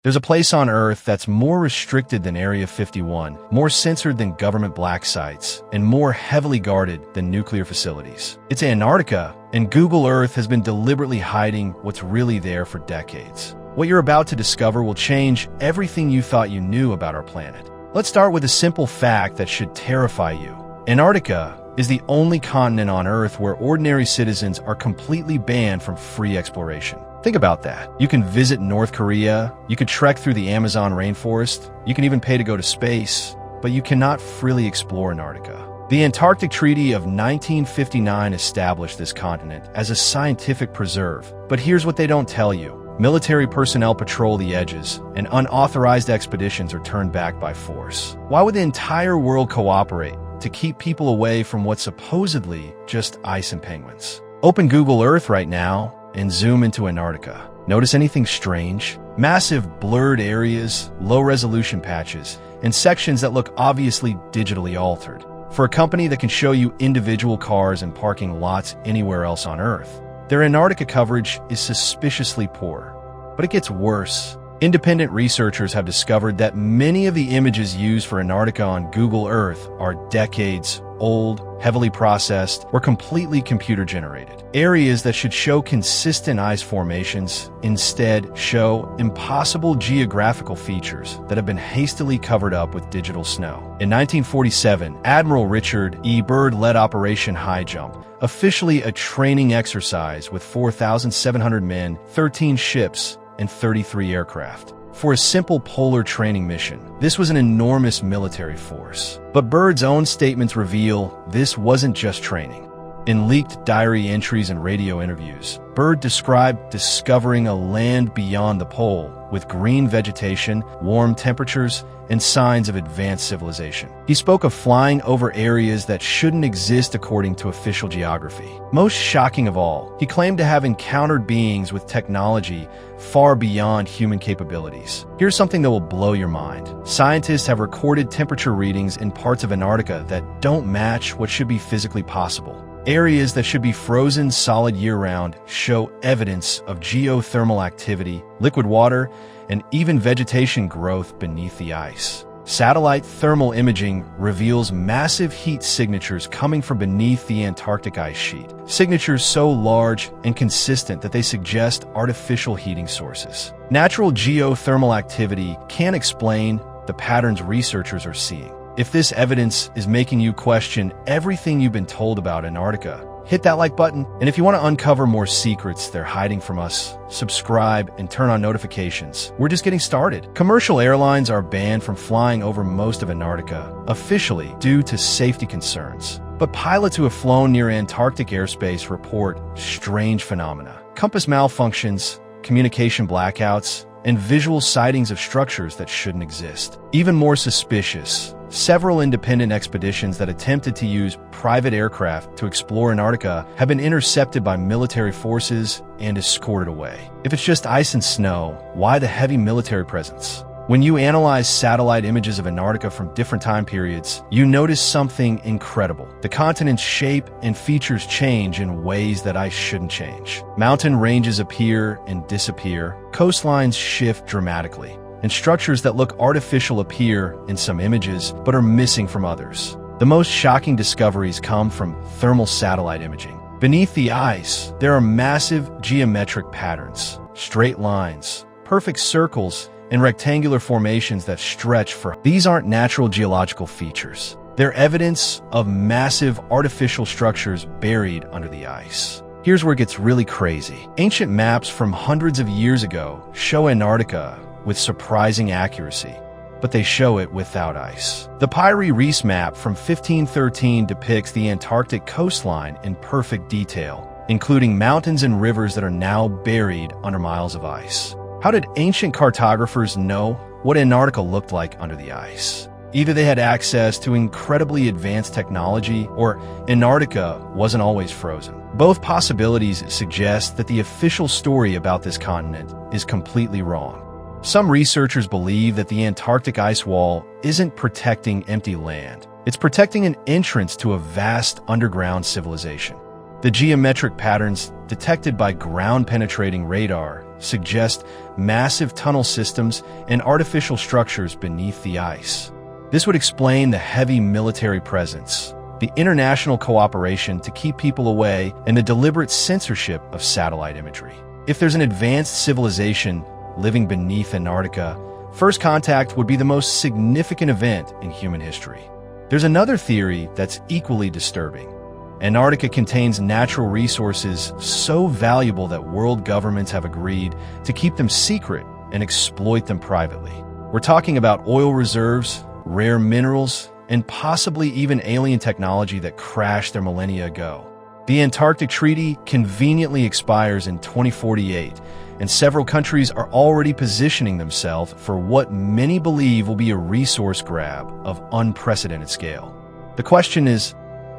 There's a place on Earth that's more restricted than Area 51, more censored than government black sites, and more heavily guarded than nuclear facilities. It's Antarctica, and Google Earth has been deliberately hiding what's really there for decades. What you're about to discover will change everything you thought you knew about our planet. Let's start with a simple fact that should terrify you. Antarctica is the only continent on Earth where ordinary citizens are completely banned from free exploration. Think about that. You can visit North Korea, you could trek through the Amazon rainforest, you can even pay to go to space, but you cannot freely explore Antarctica. The Antarctic Treaty of 1959 established this continent as a scientific preserve, but here's what they don't tell you. Military personnel patrol the edges, and unauthorized expeditions are turned back by force. Why would the entire world cooperate to keep people away from what's supposedly just ice and penguins? Open Google Earth right now and zoom into Antarctica. Notice anything strange? Massive blurred areas, low-resolution patches, and sections that look obviously digitally altered. For a company that can show you individual cars and parking lots anywhere else on Earth, their Antarctica coverage is suspiciously poor. But it gets worse. Independent researchers have discovered that many of the images used for Antarctica on Google Earth are decades old, heavily processed, or completely computer-generated. Areas that should show consistent ice formations instead show impossible geographical features that have been hastily covered up with digital snow. In 1947, Admiral Richard E. Byrd led Operation High Jump, officially a training exercise with 4,700 men, 13 ships, and 33 aircraft. For a simple polar training mission, this was an enormous military force. But Byrd's own statements reveal this wasn't just training. In leaked diary entries and radio interviews, Byrd described discovering a land beyond the pole with green vegetation, warm temperatures, and signs of advanced civilization. He spoke of flying over areas that shouldn't exist according to official geography. Most shocking of all, he claimed to have encountered beings with technology far beyond human capabilities. Here's something that will blow your mind. Scientists have recorded temperature readings in parts of Antarctica that don't match what should be physically possible. Areas that should be frozen solid year-round show evidence of geothermal activity, liquid water, and even vegetation growth beneath the ice. Satellite thermal imaging reveals massive heat signatures coming from beneath the Antarctic ice sheet. Signatures so large and consistent that they suggest artificial heating sources. Natural geothermal activity can't explain the patterns researchers are seeing. If this evidence is making you question everything you've been told about Antarctica, hit that like button. And if you want to uncover more secrets they're hiding from us, subscribe and turn on notifications. We're just getting started. Commercial airlines are banned from flying over most of Antarctica, officially due to safety concerns. But pilots who have flown near Antarctic airspace report strange phenomena. Compass malfunctions, communication blackouts, and visual sightings of structures that shouldn't exist. Even more suspicious, several independent expeditions that attempted to use private aircraft to explore Antarctica have been intercepted by military forces and escorted away. If it's just ice and snow, why the heavy military presence? When you analyze satellite images of Antarctica from different time periods, you notice something incredible. The continent's shape and features change in ways that ice shouldn't change. Mountain ranges appear and disappear, coastlines shift dramatically, and structures that look artificial appear in some images but are missing from others. The most shocking discoveries come from thermal satellite imaging. Beneath the ice, there are massive geometric patterns, straight lines, perfect circles, and rectangular formations that stretch for. These aren't natural geological features. They're evidence of massive artificial structures buried under the ice. Here's where it gets really crazy. Ancient maps from hundreds of years ago show Antarctica with surprising accuracy, but they show it without ice. The Piri Reis map from 1513 depicts the Antarctic coastline in perfect detail, including mountains and rivers that are now buried under miles of ice. How did ancient cartographers know what Antarctica looked like under the ice? Either they had access to incredibly advanced technology, or Antarctica wasn't always frozen. Both possibilities suggest that the official story about this continent is completely wrong. Some researchers believe that the Antarctic ice wall isn't protecting empty land. It's protecting an entrance to a vast underground civilization. The geometric patterns detected by ground-penetrating radar suggest massive tunnel systems and artificial structures beneath the ice. This would explain the heavy military presence, the international cooperation to keep people away, and the deliberate censorship of satellite imagery. If there's an advanced civilization living beneath Antarctica, first contact would be the most significant event in human history. There's another theory that's equally disturbing. Antarctica contains natural resources so valuable that world governments have agreed to keep them secret and exploit them privately. We're talking about oil reserves, rare minerals, and possibly even alien technology that crashed there millennia ago. The Antarctic Treaty conveniently expires in 2048, and several countries are already positioning themselves for what many believe will be a resource grab of unprecedented scale. The question is,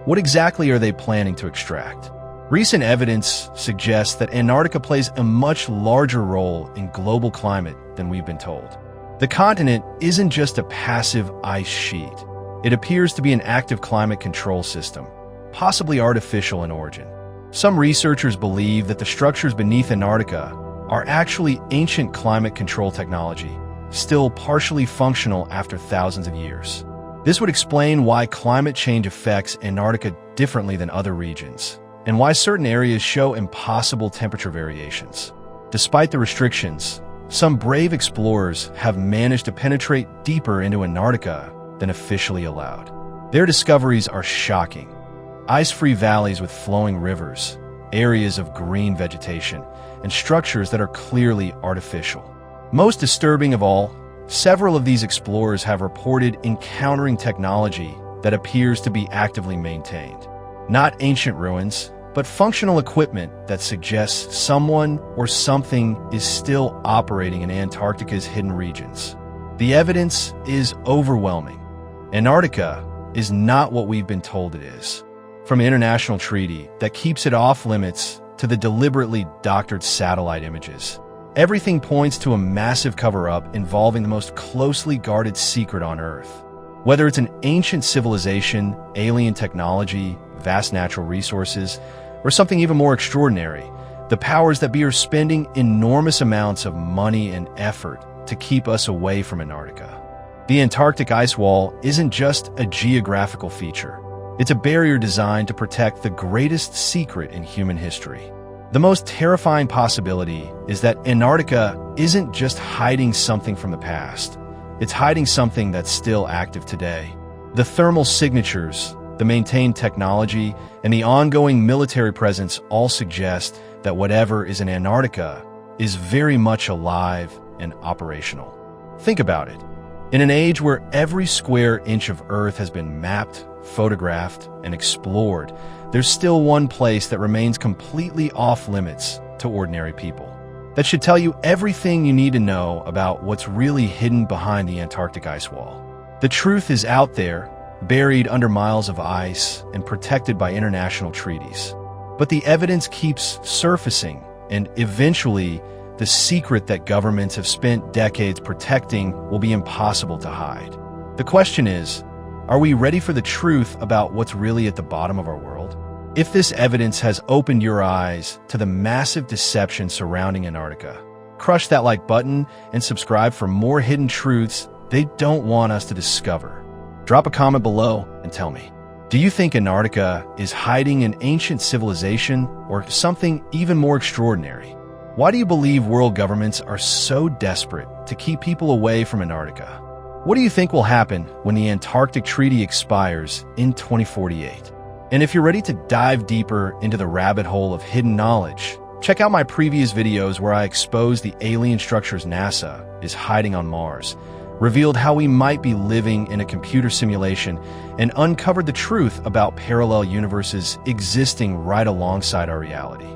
what exactly are they planning to extract? Recent evidence suggests that Antarctica plays a much larger role in global climate than we've been told. The continent isn't just a passive ice sheet. It appears to be an active climate control system, possibly artificial in origin. Some researchers believe that the structures beneath Antarctica are actually ancient climate control technology, still partially functional after thousands of years. This would explain why climate change affects Antarctica differently than other regions, and why certain areas show impossible temperature variations. Despite the restrictions, some brave explorers have managed to penetrate deeper into Antarctica than officially allowed. Their discoveries are shocking. Ice-free valleys with flowing rivers, areas of green vegetation, and structures that are clearly artificial. Most disturbing of all, several of these explorers have reported encountering technology that appears to be actively maintained. Not ancient ruins, but functional equipment that suggests someone or something is still operating in Antarctica's hidden regions. The evidence is overwhelming. Antarctica is not what we've been told it is. From an international treaty that keeps it off limits to the deliberately doctored satellite images, everything points to a massive cover-up involving the most closely guarded secret on Earth. Whether it's an ancient civilization, alien technology, vast natural resources, or something even more extraordinary, the powers that be are spending enormous amounts of money and effort to keep us away from Antarctica. The Antarctic ice wall isn't just a geographical feature. It's a barrier designed to protect the greatest secret in human history. The most terrifying possibility is that Antarctica isn't just hiding something from the past. It's hiding something that's still active today. The thermal signatures, the maintained technology, and the ongoing military presence all suggest that whatever is in Antarctica is very much alive and operational. Think about it. In an age where every square inch of Earth has been mapped, photographed, and explored, there's still one place that remains completely off limits to ordinary people. That should tell you everything you need to know about what's really hidden behind the Antarctic ice wall. The truth is out there, buried under miles of ice and protected by international treaties. But the evidence keeps surfacing, and eventually, the secret that governments have spent decades protecting will be impossible to hide. The question is, are we ready for the truth about what's really at the bottom of our world? If this evidence has opened your eyes to the massive deception surrounding Antarctica, crush that like button and subscribe for more hidden truths they don't want us to discover. Drop a comment below and tell me, do you think Antarctica is hiding an ancient civilization or something even more extraordinary? Why do you believe world governments are so desperate to keep people away from Antarctica? What do you think will happen when the Antarctic Treaty expires in 2048? And if you're ready to dive deeper into the rabbit hole of hidden knowledge, check out my previous videos where I exposed the alien structures NASA is hiding on Mars, revealed how we might be living in a computer simulation, and uncovered the truth about parallel universes existing right alongside our reality.